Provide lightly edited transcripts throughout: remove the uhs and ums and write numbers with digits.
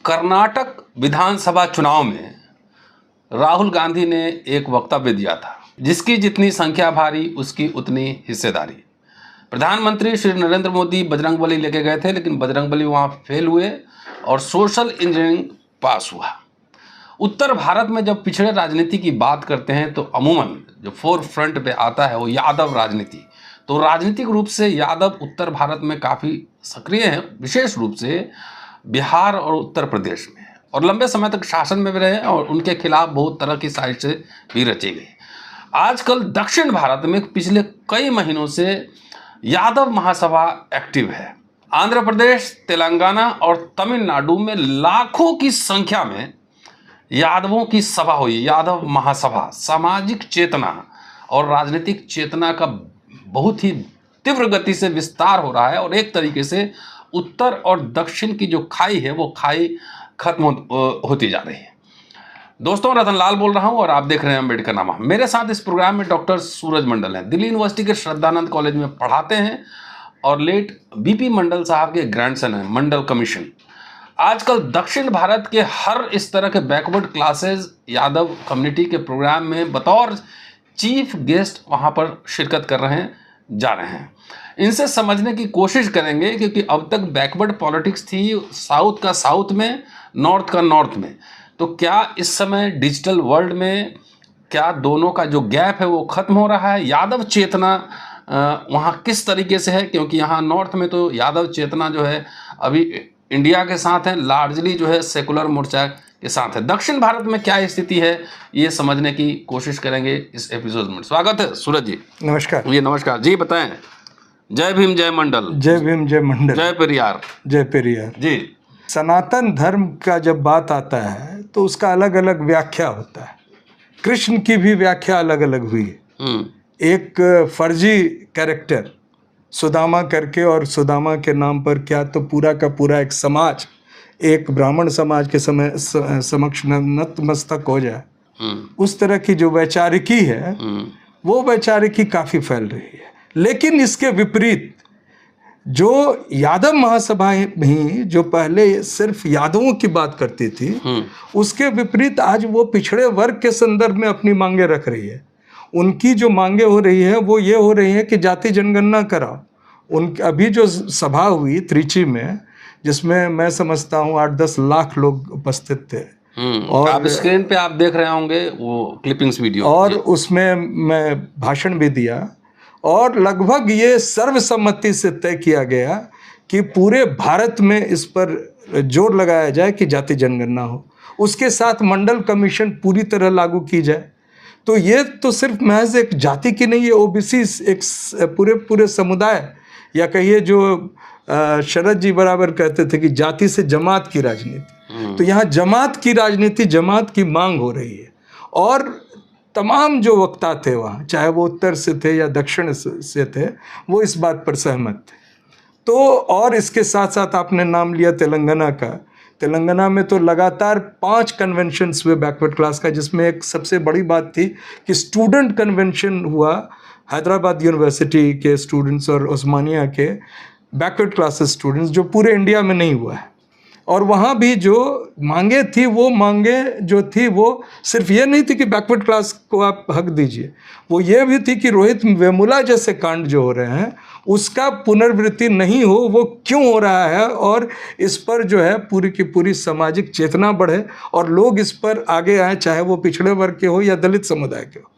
कर्नाटक विधानसभा चुनाव में राहुल गांधी ने एक वक्तव्य दिया था, जिसकी जितनी संख्या भारी उसकी उतनी हिस्सेदारी। प्रधानमंत्री श्री नरेंद्र मोदी बजरंगबली लेके गए थे, लेकिन बजरंगबली वहाँ फेल हुए और सोशल इंजीनियरिंग पास हुआ। उत्तर भारत में जब पिछड़े राजनीति की बात करते हैं तो अमूमन जो फोर फ्रंट पे आता है वो यादव राजनीति। तो राजनीतिक रूप से यादव उत्तर भारत में काफ़ी सक्रिय हैं, विशेष रूप से बिहार और उत्तर प्रदेश में, और लंबे समय तक शासन में भी रहे और उनके खिलाफ बहुत तरह की साजिशें भी रची गई। आजकल दक्षिण भारत में पिछले कई महीनों से यादव महासभा एक्टिव है। आंध्र प्रदेश, तेलंगाना और तमिलनाडु में लाखों की संख्या में यादवों की सभा हुई। यादव महासभा सामाजिक चेतना और राजनीतिक चेतना का बहुत ही तीव्र गति से विस्तार हो रहा है और एक तरीके से उत्तर और दक्षिण की जो खाई है वो खाई खत्म होती जा रही है। दोस्तों, रतन लाल बोल रहा हूं और आप देख रहे हैं अम्बेडकरनामा। मेरे साथ इस प्रोग्राम में डॉक्टर सूरज मंडल हैं, दिल्ली यूनिवर्सिटी के श्रद्धानंद कॉलेज में पढ़ाते हैं और लेट बीपी मंडल साहब के ग्रैंडसन हैं, मंडल कमीशन। आजकल दक्षिण भारत के हर इस तरह के बैकवर्ड क्लासेस यादव कम्युनिटी के प्रोग्राम में बतौर चीफ गेस्ट वहाँ पर शिरकत कर रहे हैं, जा रहे हैं। इनसे समझने की कोशिश करेंगे, क्योंकि अब तक बैकवर्ड पॉलिटिक्स थी, साउथ का साउथ में, नॉर्थ का नॉर्थ में। तो क्या इस समय डिजिटल वर्ल्ड में क्या दोनों का जो गैप है वो खत्म हो रहा है? यादव चेतना वहाँ किस तरीके से है? क्योंकि यहाँ नॉर्थ में तो यादव चेतना जो है अभी इंडिया के साथ है, लार्जली जो है सेकुलर मोर्चा के साथ है। दक्षिण भारत में क्या स्थिति है, ये समझने की कोशिश करेंगे इस एपिसोड में। स्वागत है सूरज जी। नमस्कार। ये नमस्कार जी, बताएं। जय भीम, जय मंडल। जय भीम, जय मंडल। जय पेरियार। जय पेरियार जी। सनातन धर्म का जब बात आता है तो उसका अलग अलग व्याख्या होता है। कृष्ण की भी व्याख्या अलग अलग हुई है। एक फर्जी कैरेक्टर सुदामा करके, और सुदामा के नाम पर क्या तो पूरा का पूरा एक समाज, एक ब्राह्मण समाज के समक्ष नतमस्तक हो जाए, उस तरह की जो वैचारिकी है वो वैचारिकी काफ़ी फैल रही है। लेकिन इसके विपरीत जो यादव महासभाएं भी जो पहले सिर्फ यादवों की बात करती थी, उसके विपरीत आज वो पिछड़े वर्ग के संदर्भ में अपनी मांगे रख रही है। उनकी जो मांगे हो रही है वो ये हो रही है कि जाति जनगणना कराओ। अभी जो सभा हुई त्रिची में, जिसमें मैं समझता हूँ 8-10 लाख लोग उपस्थित थे, और आप स्क्रीन पे आप देख रहे होंगे वो क्लिपिंग्स वीडियो, और उसमें मैं भाषण भी दिया और लगभग ये सर्वसम्मति से तय किया गया कि पूरे भारत में इस पर जोर लगाया जाए कि जाति जनगणना हो, उसके साथ मंडल कमीशन पूरी तरह लागू की जाए। तो ये तो सिर्फ महज एक जाति की नहीं है, ओबीसी एक पूरे समुदाय, या कहिए जो शरद जी बराबर कहते थे कि जाति से जमात की राजनीति, तो यहाँ जमात की राजनीति, जमात की मांग हो रही है। और तमाम जो वक्ता थे वहाँ, चाहे वो उत्तर से थे या दक्षिण से थे, वो इस बात पर सहमत थे। तो और इसके साथ साथ आपने नाम लिया तेलंगाना का। तेलंगाना में तो लगातार 5 कन्वेंशंस हुए बैकवर्ड क्लास का, जिसमें एक सबसे बड़ी बात थी कि स्टूडेंट कन्वेंशन हुआ, हैदराबाद यूनिवर्सिटी के स्टूडेंट्स और उस्मानिया के बैकवर्ड क्लासेस स्टूडेंट्स, जो पूरे इंडिया में नहीं हुआ है। और वहाँ भी जो मांगे थी, वो मांगे जो थी वो सिर्फ ये नहीं थी कि बैकवर्ड क्लास को आप हक दीजिए, वो ये भी थी कि रोहित वेमुला जैसे कांड जो हो रहे हैं उसका पुनरावृत्ति नहीं हो। वो क्यों हो रहा है, और इस पर जो है पूरी की पूरी सामाजिक चेतना बढ़े और लोग इस पर आगे आए, चाहे वो पिछड़े वर्ग के हो या दलित समुदाय के हो।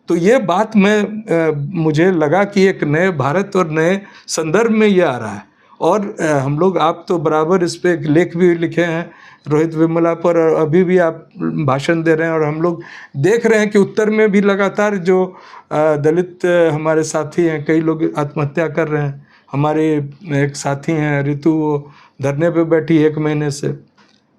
तो ये बात मुझे लगा कि एक नए भारत और नए संदर्भ में ये आ रहा है। और हम लोग, आप तो बराबर इस पे लेख भी लिखे हैं रोहित वेमुला पर, और अभी भी आप भाषण दे रहे हैं, और हम लोग देख रहे हैं कि उत्तर में भी लगातार जो दलित हमारे साथी हैं, कई लोग आत्महत्या कर रहे हैं। हमारे एक साथी हैं ऋतु, वो धरने पे बैठी 1 महीने से,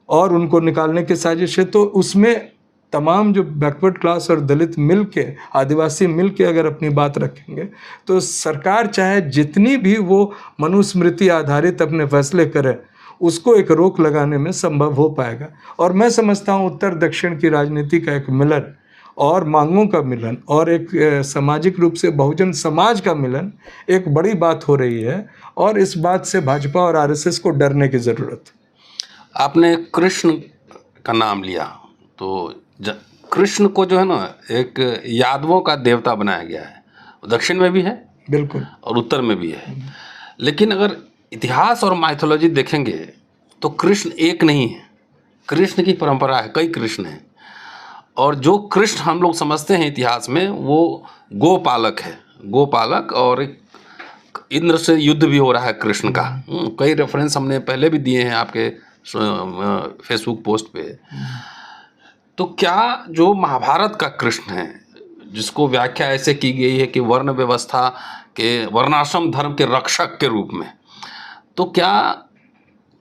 और उनको निकालने की साजिश है। तो उसमें तमाम जो बैकवर्ड क्लास और दलित मिल के, आदिवासी मिल के अगर अपनी बात रखेंगे तो सरकार चाहे जितनी भी वो मनुस्मृति आधारित अपने फैसले करे, उसको एक रोक लगाने में संभव हो पाएगा। और मैं समझता हूँ उत्तर दक्षिण की राजनीति का एक मिलन और मांगों का मिलन और एक सामाजिक रूप से बहुजन समाज का मिलन एक बड़ी बात हो रही है, और इस बात से भाजपा और आरएसएस को डरने की ज़रूरत है। आपने कृष्ण का नाम लिया तो कृष्ण को जो है ना एक यादवों का देवता बनाया गया है, दक्षिण में भी है बिल्कुल और उत्तर में भी है। लेकिन अगर इतिहास और माइथोलॉजी देखेंगे तो कृष्ण एक नहीं है, कृष्ण की परंपरा है, कई कृष्ण हैं। और जो कृष्ण हम लोग समझते हैं इतिहास में वो गोपालक है, गोपालक, और एक इंद्र से युद्ध भी हो रहा है कृष्ण का। कई रेफरेंस हमने पहले भी दिए हैं आपके फेसबुक पोस्ट पे। तो क्या जो महाभारत का कृष्ण है, जिसको व्याख्या ऐसे की गई है कि वर्ण व्यवस्था के, वर्णाश्रम धर्म के रक्षक के रूप में, तो क्या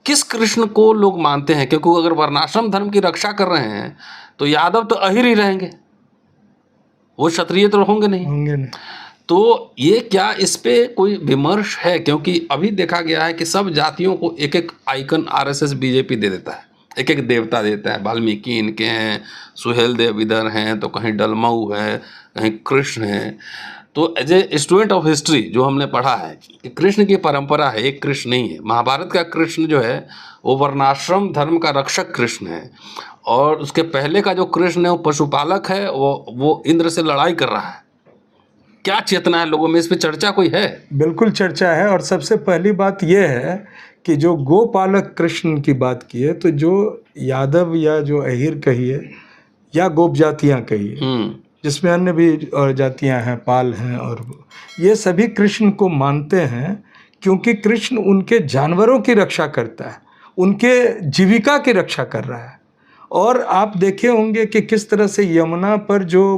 किस कृष्ण को लोग मानते हैं? क्योंकि अगर वर्णाश्रम धर्म की रक्षा कर रहे हैं तो यादव तो अहिर ही रहेंगे, वो क्षत्रिय तो होंगे नहीं। तो ये क्या इस पे कोई विमर्श है? क्योंकि अभी देखा गया है कि सब जातियों को एक एक आइकन आरएसएस बीजेपी दे देता है, एक एक देवता देता है। वाल्मीकि इनके हैं, सुहेल देव इधर हैं, तो कहीं डलमऊ है, कहीं कृष्ण है। तो as a student of history जो हमने पढ़ा है कि कृष्ण की परंपरा है, एक कृष्ण नहीं है। महाभारत का कृष्ण जो है वो वर्णाश्रम धर्म का रक्षक कृष्ण है, और उसके पहले का जो कृष्ण है वो पशुपालक है, वो इंद्र से लड़ाई कर रहा है। क्या चेतना है लोगों में? इस पे चर्चा कोई है? बिल्कुल चर्चा है। और सबसे पहली बात यह है कि जो गोपालक कृष्ण की बात की है, तो जो यादव या जो अहिर कहिए या गोप जातियाँ कहिए, जिसमें अन्य भी और जातियाँ हैं, पाल हैं, और ये सभी कृष्ण को मानते हैं क्योंकि कृष्ण उनके जानवरों की रक्षा करता है, उनके जीविका की रक्षा कर रहा है। और आप देखे होंगे कि किस तरह से यमुना पर जो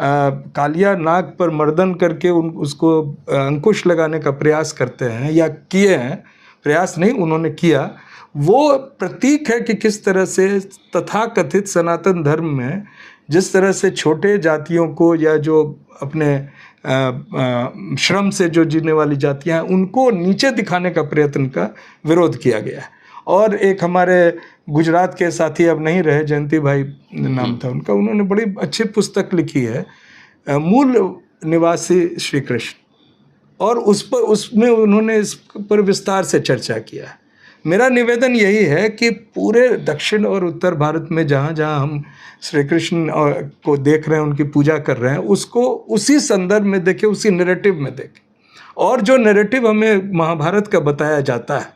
कालिया नाग पर मर्दन करके उसको अंकुश लगाने का प्रयास करते हैं या किए हैं, प्रयास नहीं उन्होंने किया, वो प्रतीक है कि किस तरह से तथाकथित सनातन धर्म में जिस तरह से छोटे जातियों को या जो अपने श्रम से जो जीने वाली जातियां हैं उनको नीचे दिखाने का प्रयत्न का विरोध किया गया है। और एक हमारे गुजरात के साथी अब नहीं रहे, जयंती भाई नाम था उनका, उन्होंने बड़ी अच्छी पुस्तक लिखी है मूल निवासी श्री कृष्ण, और उसमें उन्होंने इस पर विस्तार से चर्चा किया है। मेरा निवेदन यही है कि पूरे दक्षिण और उत्तर भारत में जहाँ जहाँ हम श्री कृष्ण को देख रहे हैं, उनकी पूजा कर रहे हैं, उसको उसी संदर्भ में देखें, उसी नैरेटिव में देखें। और जो नैरेटिव हमें महाभारत का बताया जाता है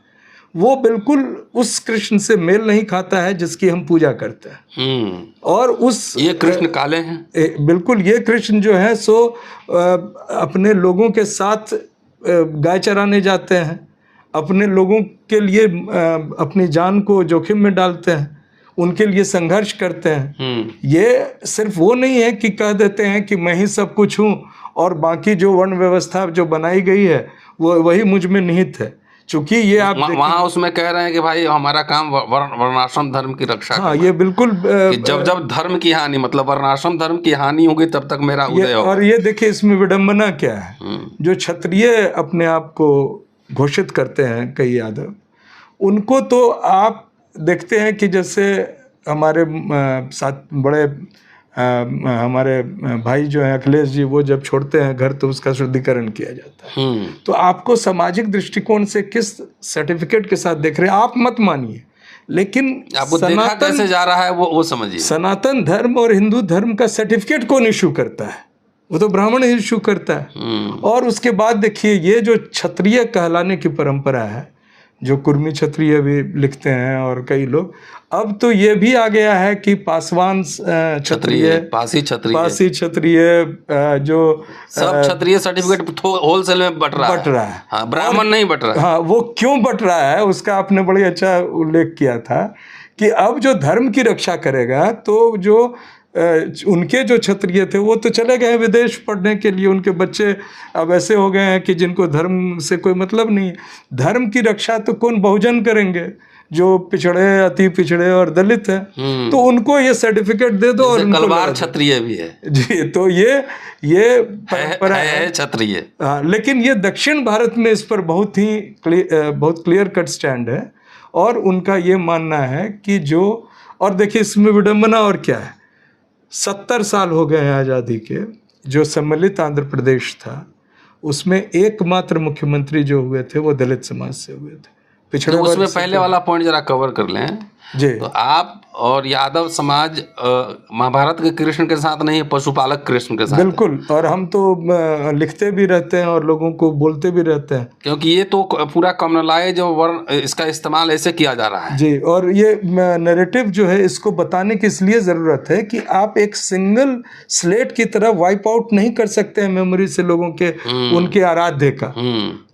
वो बिल्कुल उस कृष्ण से मेल नहीं खाता है जिसकी हम पूजा करते हैं। और ये कृष्ण काले हैं, बिल्कुल ये कृष्ण जो है सो अपने लोगों के साथ गाय चराने जाते हैं, अपने लोगों के लिए अपनी जान को जोखिम में डालते हैं, उनके लिए संघर्ष करते हैं। ये सिर्फ वो नहीं है कि कह देते हैं कि मैं ही सब कुछ हूँ और बाकी जो वर्ण व्यवस्था जो बनाई गई है वो वही मुझ में निहित है। चूंकि ये आप वहाँ उसमें कह रहे हैं कि भाई हमारा काम वर्णाश्रम धर्म की रक्षा हाँ, ये बिल्कुल जब धर्म की हानि, मतलब वर्णाश्रम धर्म की हानि होगी तब तक मेरा उदय होगा। और ये देखिए इसमें विडंबना क्या है, जो क्षत्रिय अपने आप को घोषित करते हैं कई यादव, उनको तो आप देखते हैं कि जैसे हमारे साथ बड़े हमारे भाई जो है अखिलेश जी, वो जब छोड़ते हैं घर तो उसका शुद्धिकरण किया जाता है। तो आपको सामाजिक दृष्टिकोण से किस सर्टिफिकेट के साथ देख रहे हैं आप मत मानिए, लेकिन आपको देखा कैसे जा रहा है वो समझिए। सनातन धर्म और हिंदू धर्म का सर्टिफिकेट कौन इशू करता है? वो तो ब्राह्मण इशू करता है। और उसके बाद देखिए ये जो क्षत्रिय कहलाने की परंपरा है, जो कुर्मी क्षत्रिय भी लिखते हैं और कई लोग, अब तो ये भी आ गया है कि पासवान क्षत्रिय, पासी क्षत्रिय, जो सब क्षत्रिय सर्टिफिकेट होलसेल में बट रहा है। हाँ, ब्राह्मण नहीं बट रहा है। हाँ, वो क्यों बट रहा है उसका आपने बड़ी अच्छा उल्लेख किया था कि अब जो धर्म की रक्षा करेगा तो जो उनके जो क्षत्रिय थे वो तो चले गए विदेश पढ़ने के लिए, उनके बच्चे अब ऐसे हो गए हैं कि जिनको धर्म से कोई मतलब नहीं। धर्म की रक्षा तो कौन बहुजन करेंगे, जो पिछड़े, अति पिछड़े और दलित हैं, तो उनको ये सर्टिफिकेट दे दो। और कलवार क्षत्रिय भी है जी, तो ये परंपरा है क्षत्रिय। हाँ, लेकिन ये दक्षिण भारत में इस पर बहुत क्लियर कट स्टैंड है, और उनका ये मानना है कि जो, और देखिए इसमें विडंबना और क्या है, 70 साल हो गए हैं आज़ादी के। जो सम्मिलित आंध्र प्रदेश था उसमें एकमात्र मुख्यमंत्री जो हुए थे वो दलित समाज से हुए थे, पिछड़े तो वर्ग उसमें से पहले तो- वाला पॉइंट जरा कवर कर लें। जी तो आप और यादव समाज महाभारत के कृष्ण के साथ नहीं है, पशुपालक कृष्ण के साथ है। बिल्कुल, और हम तो लिखते भी रहते हैं और लोगों को बोलते भी रहते हैं। क्योंकि ये तो पूरा कम्युनलाइज और वर्ण इसका इस्तेमाल ऐसे किया जा रहा है। जी, और ये नैरेटिव जो है इसको बताने की इसलिए ज़रूरत है कि आप एक सिंगल स्लेट की तरह वाइप आउट नहीं कर सकते हैं मेमोरी से लोगों के उनके आराध्य का।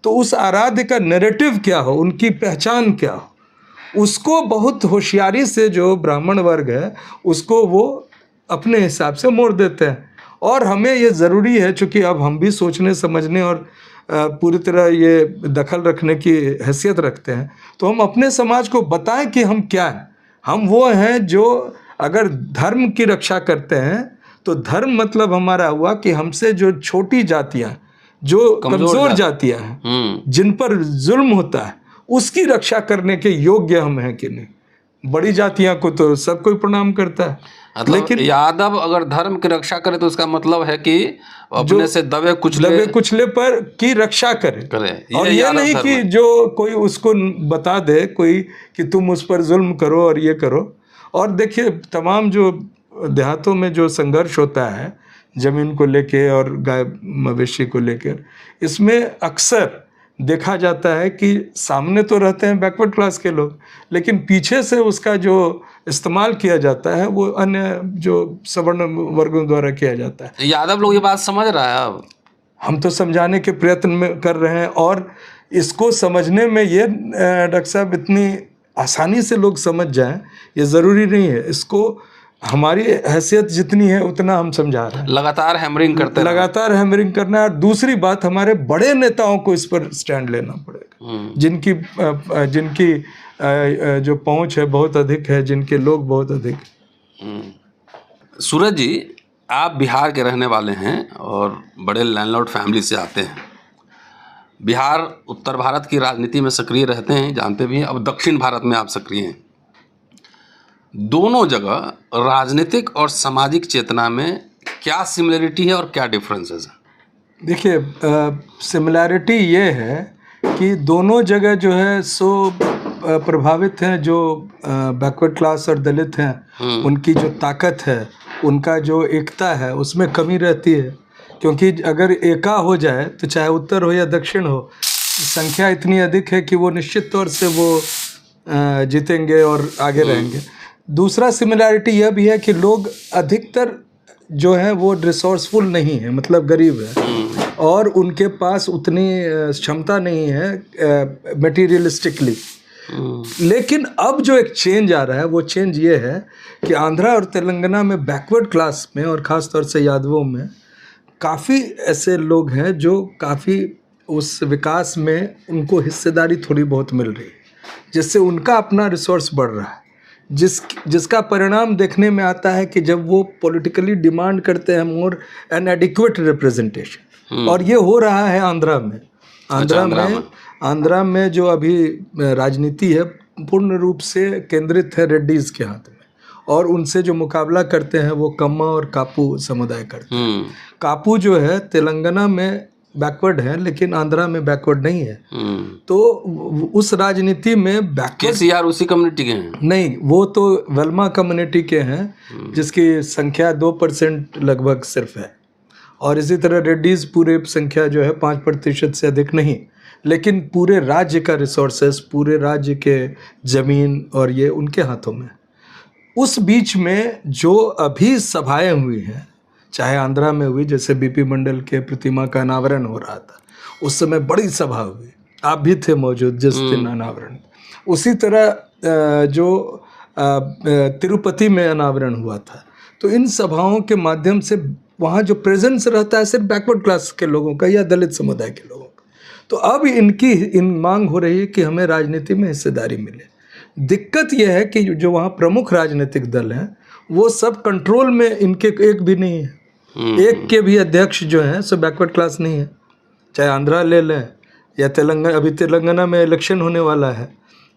तो उस आराध्य का नैरेटिव क्या हो, उनकी पहचान क्या हो, उसको बहुत होशियारी से जो ब्राह्मण वर्ग है उसको वो अपने हिसाब से मोड़ देते हैं। और हमें ये ज़रूरी है, चूँकि अब हम भी सोचने समझने और पूरी तरह ये दखल रखने की हैसियत रखते हैं, तो हम अपने समाज को बताएं कि हम क्या हैं। हम वो हैं जो अगर धर्म की रक्षा करते हैं तो धर्म मतलब हमारा हुआ कि हमसे जो छोटी जातियां, जो कमज़ोर जातियां हैं, जिन पर जुल्म होता है, उसकी रक्षा करने के योग्य हम हैं कि नहीं। बड़ी जातियां को तो सब कोई प्रणाम करता है, मतलब लेकिन यादव अगर धर्म की रक्षा करे तो उसका मतलब है कि अपने से दबे कुचले पर की रक्षा करे। और ये नहीं कि जो कोई उसको बता दे कोई कि तुम उस पर जुल्म करो और ये करो। और देखिए, तमाम जो देहातों में जो संघर्ष होता है जमीन को लेके और गाय मवेशी को लेकर, इसमें अक्सर देखा जाता है कि सामने तो रहते हैं बैकवर्ड क्लास के लोग, लेकिन पीछे से उसका जो इस्तेमाल किया जाता है वो अन्य जो सवर्ण वर्गों द्वारा किया जाता है। यादव लोग ये बात समझ रहा है। अब हम तो समझाने के प्रयत्न में कर रहे हैं, और इसको समझने में ये डॉक्टर साहब इतनी आसानी से लोग समझ जाएं ये ज़रूरी नहीं है। इसको हमारी हैसियत जितनी है उतना हम समझा रहे हैं। लगातार हैमरिंग करते हैं, लगातार हैमरिंग करना है। और दूसरी बात, हमारे बड़े नेताओं को इस पर स्टैंड लेना पड़ेगा, जिनकी जो पहुंच है बहुत अधिक है, जिनके लोग बहुत अधिक। सूरज जी, आप बिहार के रहने वाले हैं और बड़े लैंडलॉर्ड फैमिली से आते हैं। बिहार उत्तर भारत की राजनीति में सक्रिय रहते हैं, जानते भी हैं। अब दक्षिण भारत में आप सक्रिय हैं। दोनों जगह राजनीतिक और सामाजिक चेतना में क्या सिमिलरिटी है और क्या डिफरेंसेस है? देखिए, सिमिलैरिटी ये है कि दोनों जगह जो है सो प्रभावित हैं जो बैकवर्ड क्लास और दलित हैं, उनकी जो ताकत है, उनका जो एकता है, उसमें कमी रहती है। क्योंकि अगर एका हो जाए तो चाहे उत्तर हो या दक्षिण हो, संख्या इतनी अधिक है कि वो निश्चित तौर से वो जीतेंगे और आगे रहेंगे। दूसरा सिमिलैरिटी यह भी है कि लोग अधिकतर जो है वो रिसोर्सफुल नहीं है, मतलब गरीब है, और उनके पास उतनी क्षमता नहीं है मटेरियलिस्टिकली। लेकिन अब जो एक चेंज आ रहा है वो चेंज ये है कि आंध्रा और तेलंगाना में बैकवर्ड क्लास में और ख़ास तौर से यादवों में काफ़ी ऐसे लोग हैं जो काफ़ी उस विकास में उनको हिस्सेदारी थोड़ी बहुत मिल रही है, जिससे उनका अपना रिसोर्स बढ़ रहा है, जिसका परिणाम देखने में आता है कि जब वो पॉलिटिकली डिमांड करते हैं मोर एन एडिक्वेट रिप्रेजेंटेशन। और ये हो रहा है आंध्रा में। आंध्रा में जो अभी राजनीति है पूर्ण रूप से केंद्रित है रेड्डीज के हाथ में, और उनसे जो मुकाबला करते हैं वो कम्मा और कापू समुदाय करते हैं। कापू जो है तेलंगाना में बैकवर्ड है लेकिन आंध्रा में बैकवर्ड नहीं है। तो उस राजनीति में केसीआर उसी कम्युनिटी के हैं? नहीं, वो तो वेल्मा कम्युनिटी के हैं जिसकी संख्या 2% लगभग सिर्फ है। और इसी तरह रेड्डीज पूरे संख्या जो है 5% से अधिक नहीं, लेकिन पूरे राज्य का रिसोर्सेस, पूरे राज्य के ज़मीन और ये उनके हाथों में। उस बीच में जो अभी सभाएं हुई हैं, चाहे आंध्रा में हुई, जैसे बीपी मंडल के प्रतिमा का अनावरण हो रहा था, उस समय बड़ी सभा हुई, आप भी थे मौजूद जिस दिन अनावरण। उसी तरह जो तिरुपति में अनावरण हुआ था। तो इन सभाओं के माध्यम से वहाँ जो प्रेजेंस रहता है सिर्फ बैकवर्ड क्लास के लोगों का या दलित समुदाय के लोगों का। तो अब इन मांग हो रही है कि हमें राजनीति में हिस्सेदारी मिले। दिक्कत यह है कि जो वहाँ प्रमुख राजनीतिक दल हैं वो सब कंट्रोल में इनके एक भी नहीं है। एक के भी अध्यक्ष जो हैं सो बैकवर्ड क्लास नहीं है। चाहे आंध्रा ले लें या तेलंगाना, अभी तेलंगाना में इलेक्शन होने वाला है।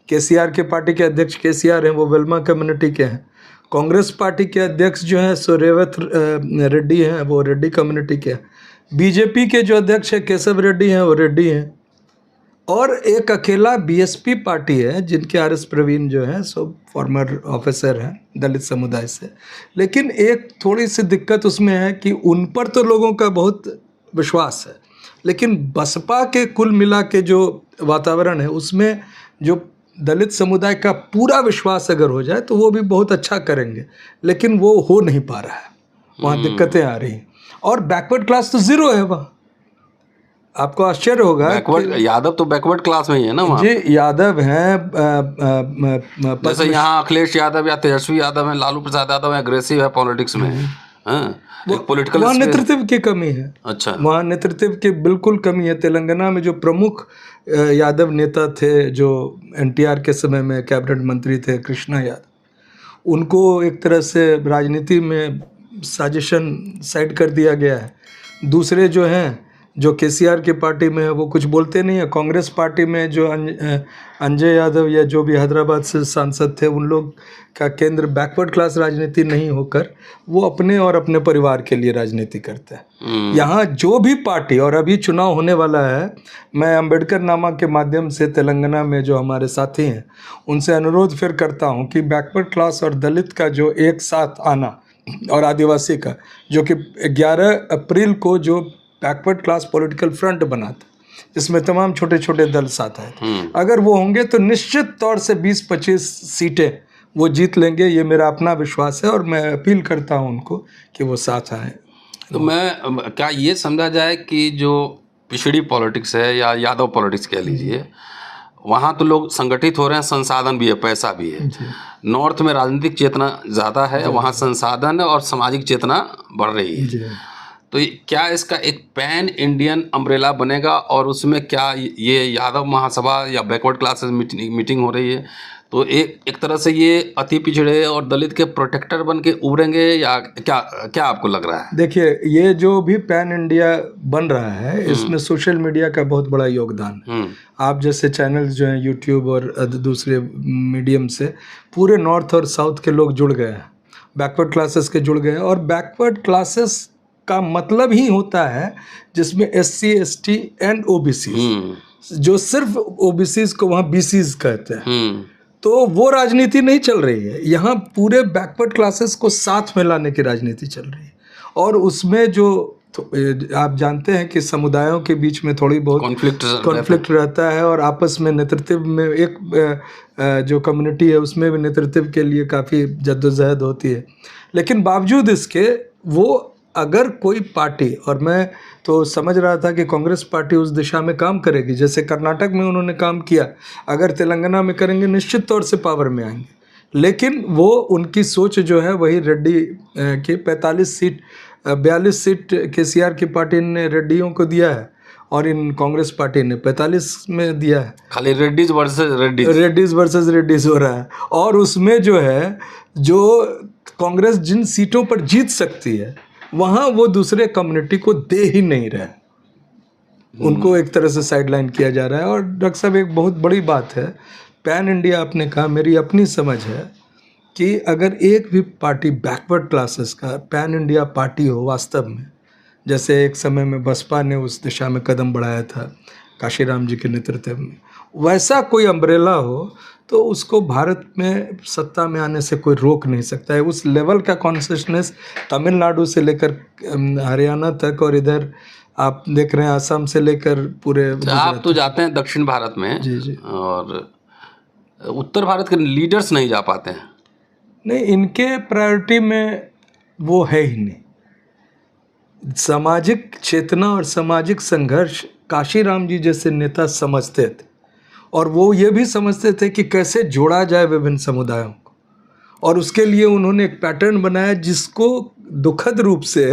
केसीआर के पार्टी के अध्यक्ष केसीआर हैं, वो वेल्मा कम्युनिटी के हैं। कांग्रेस पार्टी के अध्यक्ष जो हैं सो रेवत रेड्डी हैं, वो रेड्डी कम्युनिटी के हैं। बीजेपी के जो अध्यक्ष हैं केशव रेड्डी हैं, वो रेड्डी हैं। और एक अकेला बीएसपी पार्टी है जिनके आर एस प्रवीण जो है सो फॉर्मर ऑफिसर हैं दलित समुदाय से। लेकिन एक थोड़ी सी दिक्कत उसमें है कि उन पर तो लोगों का बहुत विश्वास है, लेकिन बसपा के कुल मिला के जो वातावरण है उसमें जो दलित समुदाय का पूरा विश्वास अगर हो जाए तो वो भी बहुत अच्छा करेंगे, लेकिन वो हो नहीं पा रहा है, वहाँ दिक्कतें आ रही हैं। और बैकवर्ड क्लास तो ज़ीरो है वहाँ। आपको आश्चर्य होगा यादव तो बैकवर्ड क्लास में ही है ना वहाँ। जी, यादव हैं, जैसे यहाँ अखिलेश यादव या तेजस्वी यादव है, लालू प्रसाद यादव है, अग्रेसिव है पॉलिटिक्स में। पॉलिटिकल वहाँ नेतृत्व की कमी है। अच्छा, वहाँ नेतृत्व की बिल्कुल कमी है। तेलंगाना में जो प्रमुख यादव नेता थे जो एनटीआर के समय में कैबिनेट मंत्री थे, कृष्णा यादव, उनको एक तरह से राजनीति में साजिशन साइड कर दिया गया है। दूसरे जो हैं जो केसीआर की पार्टी में है वो कुछ बोलते नहीं है। कांग्रेस पार्टी में जो अंजय यादव या जो भी हैदराबाद से सांसद थे, उन लोग का केंद्र बैकवर्ड क्लास राजनीति नहीं होकर वो अपने और अपने परिवार के लिए राजनीति करते हैं। यहाँ जो भी पार्टी, और अभी चुनाव होने वाला है, मैं अम्बेडकर नामा के माध्यम से तेलंगाना में जो हमारे साथी हैं उनसे अनुरोध फिर करता हूँ कि बैकवर्ड क्लास और दलित का जो एक साथ आना और आदिवासी का, जो कि 11 अप्रैल को जो बैकवर्ड क्लास पॉलिटिकल फ्रंट बना था जिसमें तमाम छोटे छोटे दल साथ आए थे, अगर वो होंगे तो निश्चित तौर से 20-25 सीटें वो जीत लेंगे। ये मेरा अपना विश्वास है और मैं अपील करता हूं उनको कि वो साथ आएँ। तो मैं क्या ये समझा जाए कि जो पिछड़ी पॉलिटिक्स है या यादव पॉलिटिक्स कह लीजिए, वहाँ तो लोग संगठित हो रहे हैं, संसाधन भी है, पैसा भी है। नॉर्थ में राजनीतिक चेतना ज़्यादा है, वहाँ संसाधन और सामाजिक चेतना बढ़ रही है। तो क्या इसका एक पैन इंडियन अम्ब्रेला बनेगा और उसमें क्या ये यादव महासभा या बैकवर्ड क्लासेस मीटिंग हो रही है, तो एक तरह से ये अति पिछड़े और दलित के प्रोटेक्टर बन के उभरेंगे या क्या आपको लग रहा है? देखिए, ये जो भी पैन इंडिया बन रहा है इसमें सोशल मीडिया का बहुत बड़ा योगदान है। आप जैसे चैनल्स जो हैं यूट्यूब और दूसरे मीडियम से पूरे नॉर्थ और साउथ के लोग जुड़ गए हैं, बैकवर्ड क्लासेस के जुड़ गए हैं। और बैकवर्ड क्लासेस का मतलब ही होता है जिसमें SC ST एंड OBC, जो सिर्फ OBCs को वहाँ BCs कहते हैं। तो वो राजनीति नहीं चल रही है यहाँ, पूरे बैकवर्ड क्लासेस को साथ में लाने की राजनीति चल रही है। और उसमें जो आप जानते हैं कि समुदायों के बीच में थोड़ी बहुत कॉन्फ्लिक्ट रहता है और आपस में नेतृत्व में एक जो कम्युनिटी है उसमें भी नेतृत्व के लिए काफ़ी जद्दोजहद होती है। लेकिन बावजूद इसके वो अगर कोई पार्टी, और मैं तो समझ रहा था कि कांग्रेस पार्टी उस दिशा में काम करेगी जैसे कर्नाटक में उन्होंने काम किया, अगर तेलंगाना में करेंगे निश्चित तौर से पावर में आएंगे। लेकिन वो उनकी सोच जो है वही रेड्डी के 42 सीट केसीआर की पार्टी ने रेड्डियों को दिया है और इन कांग्रेस पार्टी ने 45 में दिया है। खाली रेड्डीज वर्सेस रेड्डीज हो रहा है। और उसमें जो है जो कांग्रेस जिन सीटों पर जीत सकती है वहाँ वो दूसरे कम्युनिटी को दे ही नहीं रहे, उनको एक तरह से साइडलाइन किया जा रहा है। और डॉक्टर साहब एक बहुत बड़ी बात है, पैन इंडिया आपने कहा, मेरी अपनी समझ है कि अगर एक भी पार्टी बैकवर्ड क्लासेस का पैन इंडिया पार्टी हो वास्तव में, जैसे एक समय में बसपा ने उस दिशा में कदम बढ़ाया था काशीराम जी के नेतृत्व में, वैसा कोई अम्ब्रेला हो तो उसको भारत में सत्ता में आने से कोई रोक नहीं सकता है। उस लेवल का कॉन्शियसनेस तमिलनाडु से लेकर हरियाणा तक और इधर आप देख रहे हैं आसाम से लेकर पूरे, आप तो जाते हैं दक्षिण भारत में। जी, और उत्तर भारत के लीडर्स नहीं जा पाते हैं। नहीं, इनके प्रायोरिटी में वो है ही नहीं। सामाजिक चेतना और सामाजिक संघर्ष काशीराम जी जैसे नेता समझते थे और वो ये भी समझते थे कि कैसे जोड़ा जाए विभिन्न समुदायों को, और उसके लिए उन्होंने एक पैटर्न बनाया जिसको दुखद रूप से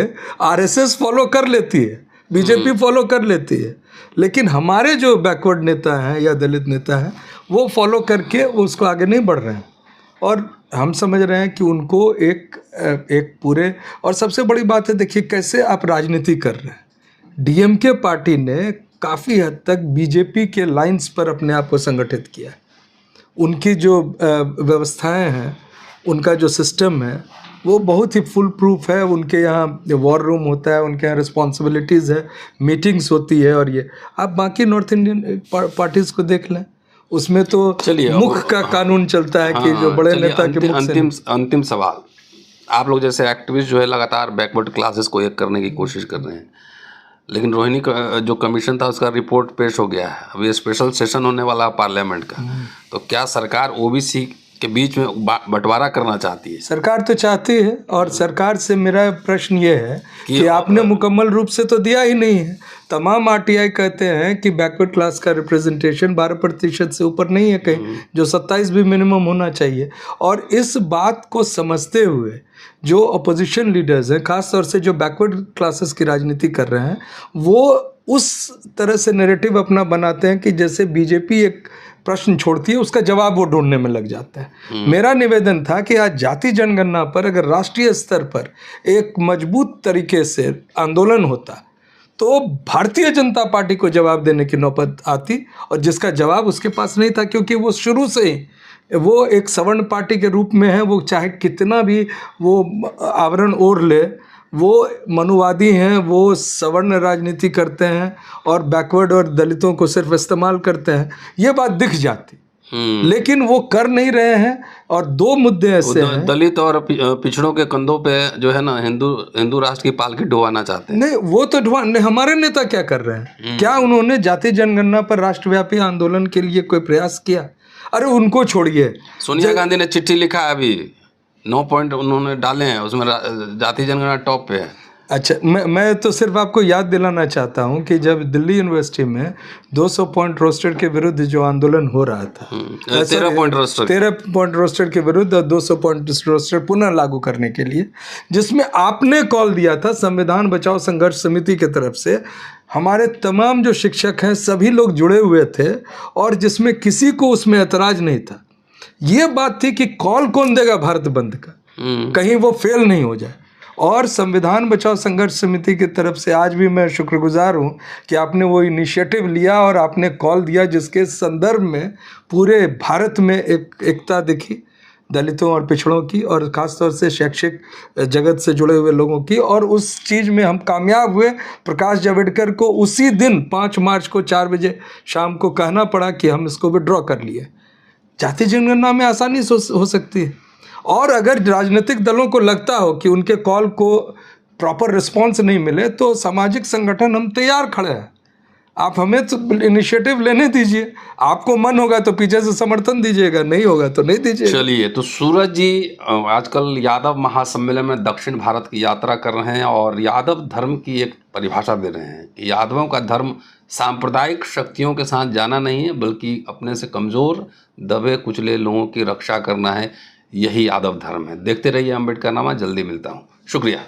RSS फॉलो कर लेती है, BJP फॉलो कर लेती है, लेकिन हमारे जो बैकवर्ड नेता हैं या दलित नेता हैं वो फॉलो करके उसको आगे नहीं बढ़ रहे हैं। और हम समझ रहे हैं कि उनको एक पूरे, और सबसे बड़ी बात है देखिए कैसे आप राजनीति कर रहे हैं। DMK पार्टी ने काफ़ी हद तक BJP के लाइंस पर अपने आप को संगठित किया है। उनकी जो व्यवस्थाएं हैं, उनका जो सिस्टम है वो बहुत ही फुल प्रूफ है। उनके यहाँ वॉर रूम होता है, उनके यहाँ रिस्पॉन्सिबिलिटीज़ है, मीटिंग्स होती है। और ये आप बाकी नॉर्थ इंडियन पार्टीज को देख लें, उसमें तो मुख का कानून चलता है कि जो बड़े नेता के मुख से। अंतिम सवाल, आप लोग जैसे एक्टिविस्ट जो है लगातार बैकवर्ड क्लासेस को एक करने की कोशिश कर रहे हैं, लेकिन रोहिणी का जो कमीशन था उसका रिपोर्ट पेश हो गया है, अभी स्पेशल सेशन होने वाला है पार्लियामेंट का, तो क्या सरकार ओबीसी के बीच में बंटवारा करना चाहती है? सरकार तो चाहती है, और सरकार से मेरा प्रश्न ये है कि आपने मुकम्मल रूप से तो दिया ही नहीं है। तमाम आरटीआई कहते हैं कि बैकवर्ड क्लास का रिप्रेजेंटेशन 12% से ऊपर नहीं है कहीं, जो 27 भी मिनिमम होना चाहिए। और इस बात को समझते हुए जो अपोजिशन लीडर्स हैं, खासतौर से जो बैकवर्ड क्लासेस की राजनीति कर रहे हैं, वो उस तरह से नैरेटिव अपना बनाते हैं कि जैसे बीजेपी एक प्रश्न छोड़ती है उसका जवाब वो ढूंढने में लग जाता है। मेरा निवेदन था कि आज जाति जनगणना पर अगर राष्ट्रीय स्तर पर एक मजबूत तरीके से आंदोलन होता तो भारतीय जनता पार्टी को जवाब देने की नौबत आती, और जिसका जवाब उसके पास नहीं था, क्योंकि वो शुरू से ही वो एक सवर्ण पार्टी के रूप में है। वो चाहे कितना भी वो आवरण ओढ़ ले, वो मनुवादी हैं, वो सवर्ण राजनीति करते हैं और बैकवर्ड और दलितों को सिर्फ इस्तेमाल करते हैं, ये बात दिख जाती। लेकिन वो कर नहीं रहे हैं। और दो मुद्दे ऐसे हैं, दलित और पिछड़ों के कंधों पे जो है ना हिंदू राष्ट्र की पालकी ढोवाना चाहते हैं। नहीं, वो तो हमारे नेता क्या कर रहे हैं? क्या उन्होंने जाति जनगणना पर राष्ट्रव्यापी आंदोलन के लिए कोई प्रयास किया? अरे उनको छोड़िए, सोनिया गांधी ने चिट्ठी लिखा है, अभी 9 पॉइंट उन्होंने डाले हैं, उसमें जाति जनगणना टॉप पे है। अच्छा, मैं तो सिर्फ आपको याद दिलाना चाहता हूं कि जब दिल्ली यूनिवर्सिटी में 200 पॉइंट रोस्टर के विरुद्ध जो आंदोलन हो रहा था, 13 पॉइंट रोस्टर के विरुद्ध और 200 पॉइंट रोस्टर पुनः लागू करने के लिए, जिसमें आपने कॉल दिया था संविधान बचाओ संघर्ष समिति की तरफ से, हमारे तमाम जो शिक्षक हैं सभी लोग जुड़े हुए थे, और जिसमें किसी को उसमें ऐतराज नहीं था। ये बात थी कि कॉल कौन देगा भारत बंद का, कहीं वो फेल नहीं हो जाए। और संविधान बचाओ संघर्ष समिति की तरफ से आज भी मैं शुक्रगुजार हूँ कि आपने वो इनिशिएटिव लिया और आपने कॉल दिया, जिसके संदर्भ में पूरे भारत में एकता दिखी, दलितों और पिछड़ों की, और ख़ासतौर से शैक्षिक जगत से जुड़े हुए लोगों की। और उस चीज़ में हम कामयाब हुए। प्रकाश जावड़ेकर को उसी दिन 5 मार्च को 4 बजे शाम को कहना पड़ा कि हम इसको विड्रॉ कर लिए। जाति जनगणना में आसानी से हो सकती है। और अगर राजनीतिक दलों को लगता हो कि उनके कॉल को प्रॉपर रिस्पांस नहीं मिले, तो सामाजिक संगठन हम तैयार खड़े हैं। आप हमें तो इनिशिएटिव लेने दीजिए, आपको मन होगा तो पीछे से समर्थन दीजिएगा, नहीं होगा तो नहीं दीजिएगा। चलिए, तो सूरज जी आजकल यादव महासम्मेलन में दक्षिण भारत की यात्रा कर रहे हैं और यादव धर्म की एक परिभाषा दे रहे हैं कि यादवों का धर्म सांप्रदायिक शक्तियों के साथ जाना नहीं है, बल्कि अपने से कमज़ोर दबे कुचले लोगों की रक्षा करना है। यही यादव धर्म है। देखते रहिए अम्बेडकरनामा, जल्दी मिलता हूँ। शुक्रिया।